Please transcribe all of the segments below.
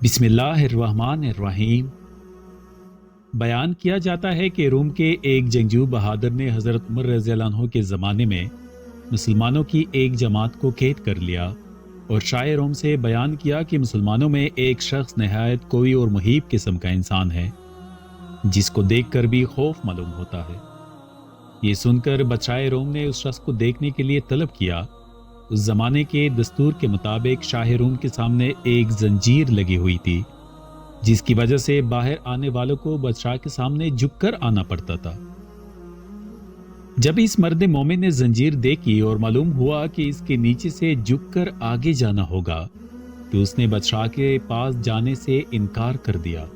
بسم اللہ الرحمن الرحیم۔ بیان کیا جاتا ہے کہ روم کے ایک جنگجو بہادر نے حضرت عمر رضی اللہ عنہ کے زمانے میں مسلمانوں کی ایک جماعت کو قید کر لیا اور شاہ روم سے بیان کیا کہ مسلمانوں میں ایک شخص نہایت کوئی اور مہیب قسم کا انسان ہے جس کو دیکھ کر بھی خوف معلوم ہوتا ہے۔ یہ سن کر بادشاہ روم نے اس شخص کو دیکھنے کے لیے طلب کیا۔ اس زمانے کے دستور کے مطابق شاہ روم کے سامنے ایک زنجیر لگی ہوئی تھی جس کی وجہ سے باہر آنے والوں کو بادشاہ کے سامنے جھک کر آنا پڑتا تھا۔ جب اس مرد مومن نے زنجیر دیکھی اور معلوم ہوا کہ اس کے نیچے سے جھک کر آگے جانا ہوگا تو اس نے بادشاہ کے پاس جانے سے انکار کر دیا۔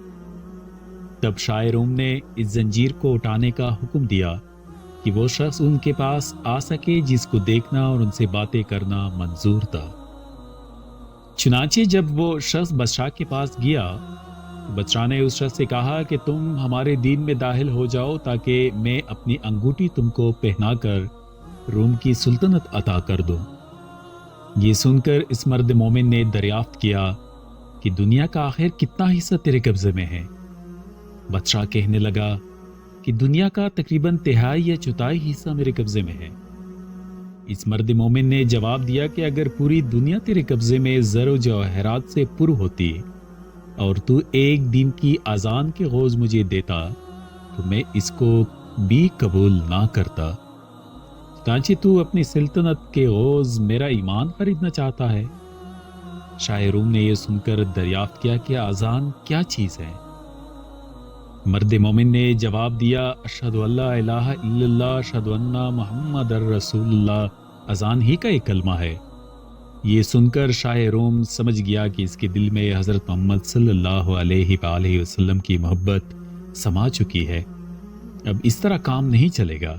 تب شاہ روم نے اس زنجیر کو اٹھانے کا حکم دیا کہ وہ شخص ان کے پاس آ سکے جس کو دیکھنا اور ان سے باتیں کرنا منظور تھا۔ چنانچہ جب وہ شخص بادشاہ کے پاس گیا تو بادشاہ نے اس شخص سے کہا کہ تم ہمارے دین میں داخل ہو جاؤ تاکہ میں اپنی انگوٹھی تم کو پہنا کر روم کی سلطنت عطا کر دوں۔ یہ سن کر اس مرد مومن نے دریافت کیا کہ دنیا کا آخر کتنا حصہ تیرے قبضے میں ہے؟ بادشاہ کہنے لگا کہ دنیا کا تقریباً تہائی یا چوتھائی حصہ میرے قبضے میں ہے۔ اس مرد مومن نے جواب دیا کہ اگر پوری دنیا تیرے قبضے میں زر و جواہرات سے پر ہوتی اور تو ایک دن کی اذان کے غوث مجھے دیتا تو میں اس کو بھی قبول نہ کرتا، چنانچہ تو اپنی سلطنت کے غوث میرا ایمان خریدنا چاہتا ہے۔ شاہ روم نے یہ سن کر دریافت کیا کہ اذان کیا چیز ہے؟ مرد مومن نے جواب دیا، اشہد ان لا الہ الا اللہ اشہد ان محمد رسول اللہ، اذان ہی کا ایک کلمہ ہے۔ یہ سن کر شاہ روم سمجھ گیا کہ اس کے دل میں حضرت محمد صلی اللہ علیہ وآلہ وسلم کی محبت سما چکی ہے، اب اس طرح کام نہیں چلے گا۔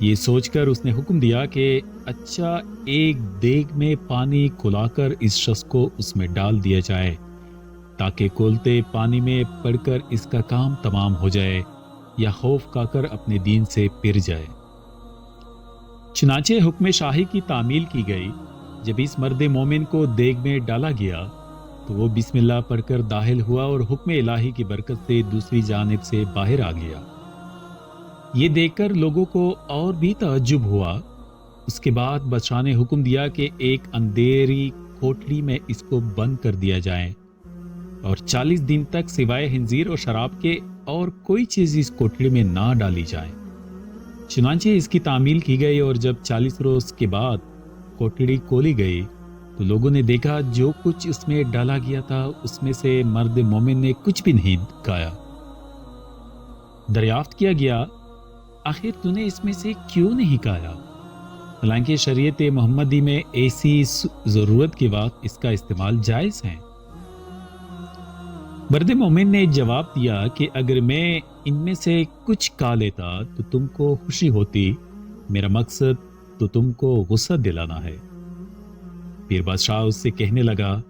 یہ سوچ کر اس نے حکم دیا کہ اچھا ایک دیگ میں پانی کھلا کر اس شخص کو اس میں ڈال دیا جائے تاکہ کھولتے پانی میں پڑ کر اس کا کام تمام ہو جائے یا خوف کھا کر اپنے دین سے پھر جائے۔ چنانچہ حکم شاہی کی تعمیل کی گئی۔ جب اس مرد مومن کو دیگ میں ڈالا گیا تو وہ بسم اللہ پڑھ کر داخل ہوا اور حکم الہی کی برکت سے دوسری جانب سے باہر آ گیا۔ یہ دیکھ کر لوگوں کو اور بھی تعجب ہوا۔ اس کے بعد بادشاہ نے حکم دیا کہ ایک اندھیری کوٹڑی میں اس کو بند کر دیا جائے اور 40 دن تک سوائے خنزیر اور شراب کے اور کوئی چیز اس کوٹڑی میں نہ ڈالی جائے۔ چنانچہ اس کی تعمیل کی گئی اور جب 40 روز کے بعد کوٹڑی کھولی گئی تو لوگوں نے دیکھا جو کچھ اس میں ڈالا گیا تھا اس میں سے مرد مومن نے کچھ بھی نہیں کھایا۔ دریافت کیا گیا، آخر تو نے اس میں سے کیوں نہیں کھایا؟ حالانکہ شریعت محمدی میں ایسی ضرورت کے وقت اس کا استعمال جائز ہے۔ مرد مومن نے جواب دیا کہ اگر میں ان میں سے کچھ کھا لیتا تو تم کو خوشی ہوتی، میرا مقصد تو تم کو غصہ دلانا ہے۔ پھر بادشاہ اس سے کہنے لگا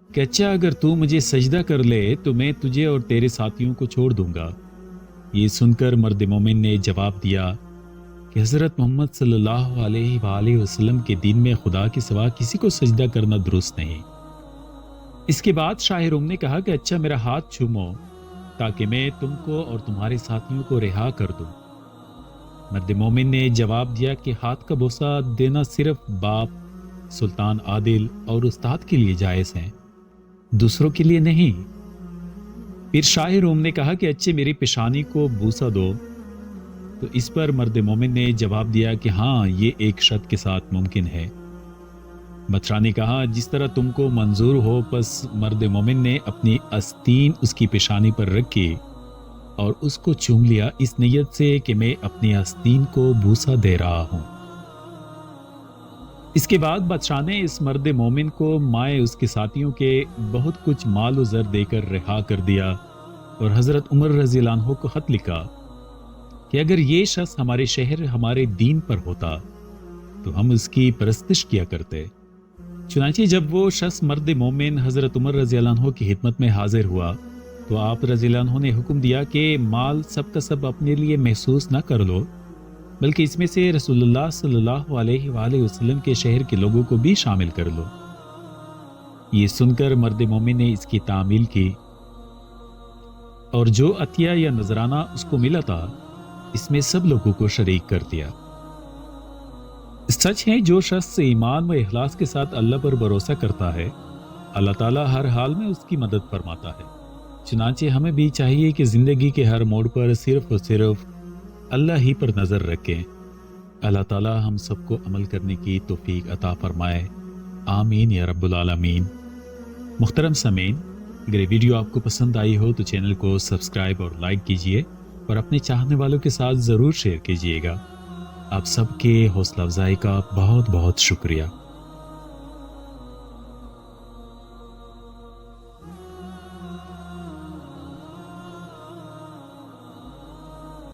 کہ اچھا اگر تو مجھے سجدہ کر لے تو میں تجھے اور تیرے ساتھیوں کو چھوڑ دوں گا۔ یہ سن کر مرد مومن نے جواب دیا کہ حضرت محمد صلی اللہ علیہ وآلہ وسلم کے دین میں خدا کے سوا کسی کو سجدہ کرنا درست نہیں۔ اس کے بعد شاہ روم نے کہا کہ اچھا میرا ہاتھ چومو تاکہ میں تم کو اور تمہارے ساتھیوں کو رہا کر دوں۔ مرد مومن نے جواب دیا کہ ہاتھ کا بوسہ دینا صرف باپ، سلطان عادل اور استاد کے لیے جائز ہے، دوسروں کے لیے نہیں۔ پھر شاہ روم نے کہا کہ اچھے میری پیشانی کو بوسہ دو، تو اس پر مرد مومن نے جواب دیا کہ ہاں یہ ایک شرط کے ساتھ ممکن ہے۔ بادشاہ نے کہا جس طرح تم کو منظور ہو۔ پس مرد مومن نے اپنی آستین اس کی پیشانی پر رکھی اور اس کو چوم لیا اس نیت سے کہ میں اپنی آستین کو بوسہ دے رہا ہوں۔ اس کے بعد بادشاہ نے اس مرد مومن کو مائے اس کے ساتھیوں کے بہت کچھ مال و زر دے کر رہا کر دیا اور حضرت عمر رضی اللہ عنہ کو خط لکھا کہ اگر یہ شخص ہمارے شہر ہمارے دین پر ہوتا تو ہم اس کی پرستش کیا کرتے۔ چنانچہ جب وہ شخص مرد مومن حضرت عمر رضی اللہ عنہ کی خدمت میں حاضر ہوا تو آپ رضی اللہ عنہ نے حکم دیا کہ مال سب کا سب اپنے لیے محسوس نہ کر لو، بلکہ اس میں سے رسول اللہ صلی اللہ علیہ وآلہ وسلم کے شہر کے لوگوں کو بھی شامل کر لو۔ یہ سن کر مرد مومن نے اس کی تعمیل کی اور جو عطیہ یا نذرانہ اس کو ملا تھا اس میں سب لوگوں کو شریک کر دیا۔ سچ ہے جو شخص ایمان و اخلاص کے ساتھ اللہ پر بھروسہ کرتا ہے اللہ تعالیٰ ہر حال میں اس کی مدد فرماتا ہے۔ چنانچہ ہمیں بھی چاہیے کہ زندگی کے ہر موڑ پر صرف اور صرف اللہ ہی پر نظر رکھیں۔ اللہ تعالیٰ ہم سب کو عمل کرنے کی توفیق عطا فرمائے، آمین یا رب العالمین۔ محترم سامعین، اگر یہ ویڈیو آپ کو پسند آئی ہو تو چینل کو سبسکرائب اور لائک کیجیے اور اپنے چاہنے والوں کے ساتھ ضرور شیئر کیجیے گا۔ آپ سب کے حوصلہ افزائی کا بہت بہت شکریہ۔